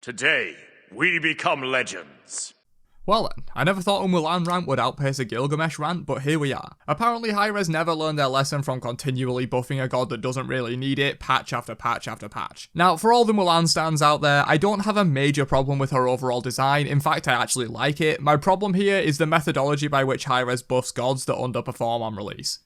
Today, we become legends. Well then, I never thought a Mulan rant would outpace a Gilgamesh rant, but here we are. Apparently HiRez never learned their lesson from continually buffing a god that doesn't really need it, patch after patch after patch. Now, for all the Mulan stans out there, I don't have a major problem with her overall design, in fact I actually like it. My problem here is the methodology by which HiRez buffs gods that underperform on release.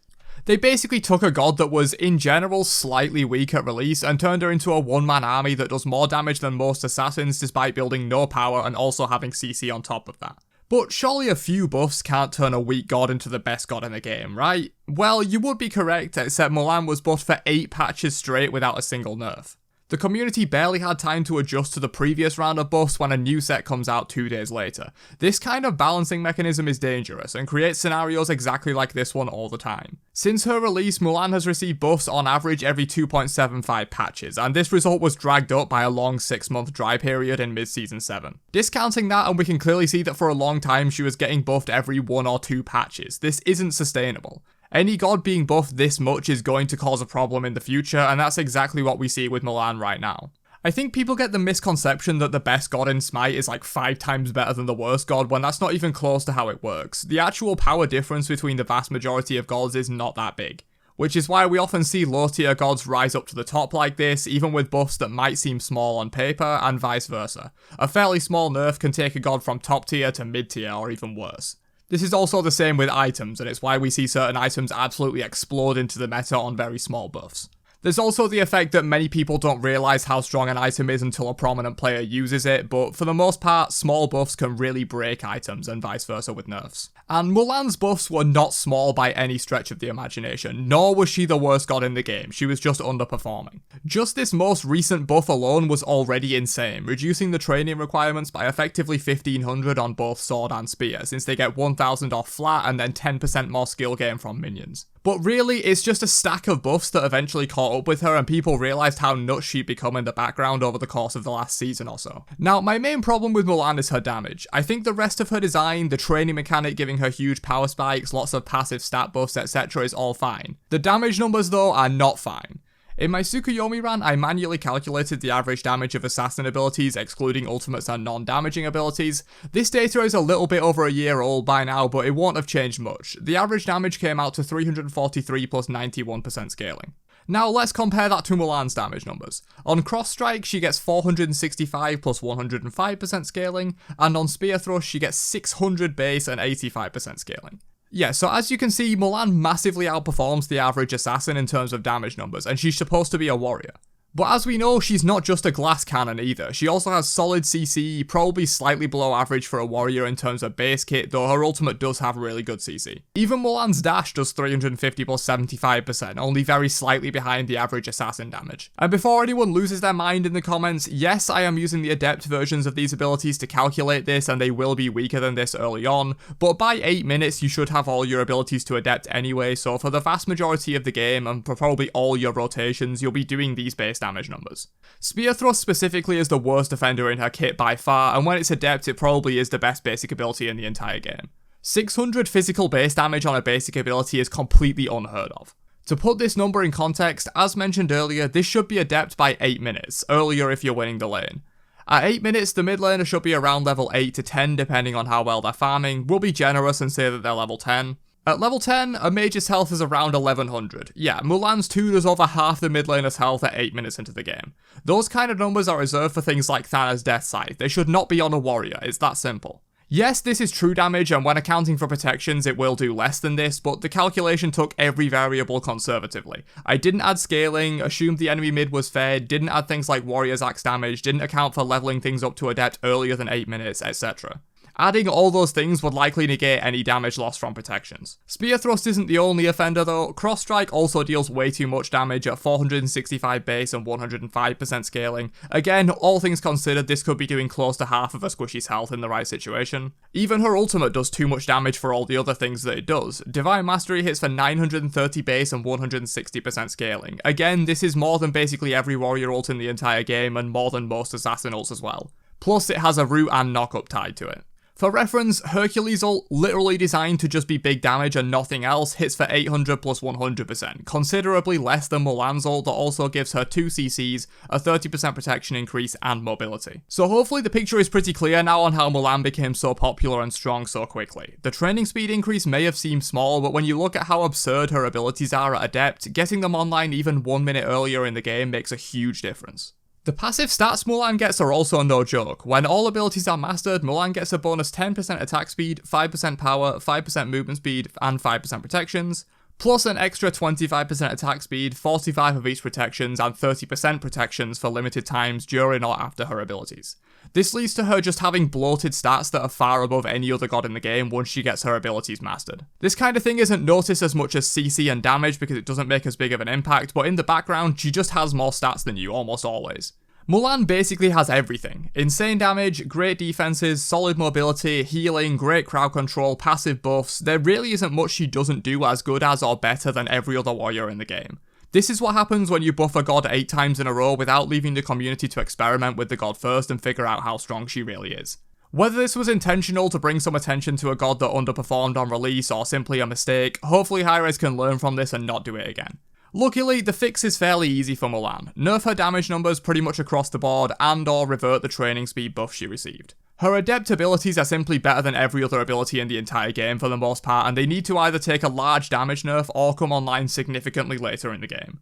They basically took a god that was, in general, slightly weak at release and turned her into a one-man army that does more damage than most assassins despite building no power and also having CC on top of that. But surely a few buffs can't turn a weak god into the best god in the game, right? Well, you would be correct, except Mulan was buffed for 8 patches straight without a single nerf. The community barely had time to adjust to the previous round of buffs when a new set comes out 2 days later. This kind of balancing mechanism is dangerous and creates scenarios exactly like this one all the time. Since her release, Mulan has received buffs on average every 2.75 patches, and this result was dragged up by a long 6-month dry period in mid-season 7. Discounting that, and we can clearly see that for a long time she was getting buffed every 1 or 2 patches. This isn't sustainable. Any god being buffed this much is going to cause a problem in the future, and that's exactly what we see with Mulan right now. I think people get the misconception that the best god in Smite is like 5 times better than the worst god when that's not even close to how it works. The actual power difference between the vast majority of gods is not that big. Which is why we often see low tier gods rise up to the top like this, even with buffs that might seem small on paper, and vice versa. A fairly small nerf can take a god from top tier to mid tier or even worse. This is also the same with items, and it's why we see certain items absolutely explode into the meta on very small buffs. There's also the effect that many people don't realise how strong an item is until a prominent player uses it, but for the most part, small buffs can really break items and vice versa with nerfs. And Mulan's buffs were not small by any stretch of the imagination, nor was she the worst god in the game, she was just underperforming. Just this most recent buff alone was already insane, reducing the training requirements by effectively 1500 on both sword and spear, since they get 1000 off flat and then 10% more skill gain from minions. But really, it's just a stack of buffs that eventually caught up with her and people realised how nuts she'd become in the background over the course of the last season or so. Now, my main problem with Mulan is her damage. I think the rest of her design, the training mechanic giving her huge power spikes, lots of passive stat buffs, etc. is all fine. The damage numbers though are not fine. In my Tsukuyomi rant, I manually calculated the average damage of assassin abilities, excluding ultimates and non-damaging abilities. This data is a little bit over a year old by now, but it won't have changed much. The average damage came out to 343 plus 91% scaling. Now let's compare that to Mulan's damage numbers. On Cross Strike, she gets 465 plus 105% scaling, and on Spear Thrust, she gets 600 base and 85% scaling. Yeah, so as you can see, Mulan massively outperforms the average assassin in terms of damage numbers, and she's supposed to be a warrior. But as we know, she's not just a glass cannon either. She also has solid CC, probably slightly below average for a warrior in terms of base kit, though her ultimate does have really good CC. Even Mulan's dash does 350 plus 75%, only very slightly behind the average assassin damage. And before anyone loses their mind in the comments, yes, I am using the adept versions of these abilities to calculate this, and they will be weaker than this early on, but by 8 minutes you should have all your abilities to adept anyway, so for the vast majority of the game, and for probably all your rotations, you'll be doing these base damage numbers. Spear Thrust specifically is the worst defender in her kit by far, and when it's adept it probably is the best basic ability in the entire game. 600 physical base damage on a basic ability is completely unheard of. To put this number in context, as mentioned earlier, this should be adept by 8 minutes, earlier if you're winning the lane. At 8 minutes, the mid laner should be around level 8 to 10 depending on how well they're farming. We'll be generous and say that they're level 10. At level 10, a mage's health is around 1100. Yeah, Mulan's 2 does over half the mid laner's health at 8 minutes into the game. Those kind of numbers are reserved for things like Thana's Death Scythe. They should not be on a warrior, it's that simple. Yes, this is true damage, and when accounting for protections it will do less than this, but the calculation took every variable conservatively. I didn't add scaling, assumed the enemy mid was fed, didn't add things like Warrior's Axe damage, didn't account for leveling things up to adept earlier than 8 minutes, etc. Adding all those things would likely negate any damage loss from protections. Spear Thrust isn't the only offender though. Cross Strike also deals way too much damage at 465 base and 105% scaling. Again, all things considered, this could be doing close to half of a squishy's health in the right situation. Even her ultimate does too much damage for all the other things that it does. Divine Mastery hits for 930 base and 160% scaling. Again, this is more than basically every warrior ult in the entire game and more than most assassin ults as well. Plus, it has a root and knock-up tied to it. For reference, Hercules' ult, literally designed to just be big damage and nothing else, hits for 800 plus 100%, considerably less than Mulan's ult that also gives her 2 CCs, a 30% protection increase, and mobility. So hopefully the picture is pretty clear now on how Mulan became so popular and strong so quickly. The training speed increase may have seemed small, but when you look at how absurd her abilities are at Adept, getting them online even 1 minute earlier in the game makes a huge difference. The passive stats Mulan gets are also no joke. When all abilities are mastered, Mulan gets a bonus 10% attack speed, 5% power, 5% movement speed, and 5% protections, plus an extra 25% attack speed, 45 of each protections, and 30% protections for limited times during or after her abilities. This leads to her just having bloated stats that are far above any other god in the game once she gets her abilities mastered. This kind of thing isn't noticed as much as CC and damage because it doesn't make as big of an impact, but in the background, she just has more stats than you almost always. Mulan basically has everything. Insane damage, great defenses, solid mobility, healing, great crowd control, passive buffs. There really isn't much she doesn't do as good as or better than every other warrior in the game. This is what happens when you buff a god 8 times in a row without leaving the community to experiment with the god first and figure out how strong she really is. Whether this was intentional to bring some attention to a god that underperformed on release or simply a mistake, hopefully HiRez can learn from this and not do it again. Luckily, the fix is fairly easy for Mulan. Nerf her damage numbers pretty much across the board and or revert the training speed buff she received. Her adept abilities are simply better than every other ability in the entire game for the most part, and they need to either take a large damage nerf or come online significantly later in the game.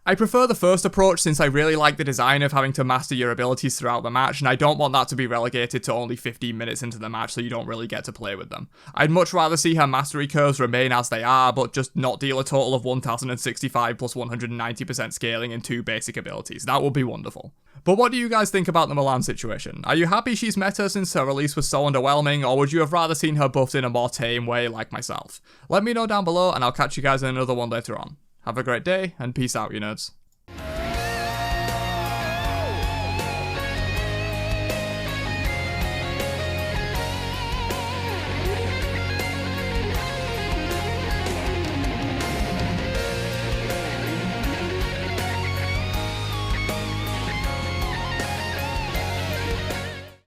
I prefer the first approach since I really like the design of having to master your abilities throughout the match, and I don't want that to be relegated to only 15 minutes into the match so you don't really get to play with them. I'd much rather see her mastery curves remain as they are, but just not deal a total of 1065 plus 190% scaling in 2 basic abilities. That would be wonderful. But what do you guys think about the Mulan situation? Are you happy she's meta since her release was so underwhelming, or would you have rather seen her buffed in a more tame way like myself? Let me know down below, and I'll catch you guys in another one later on. Have a great day, and peace out, you nerds.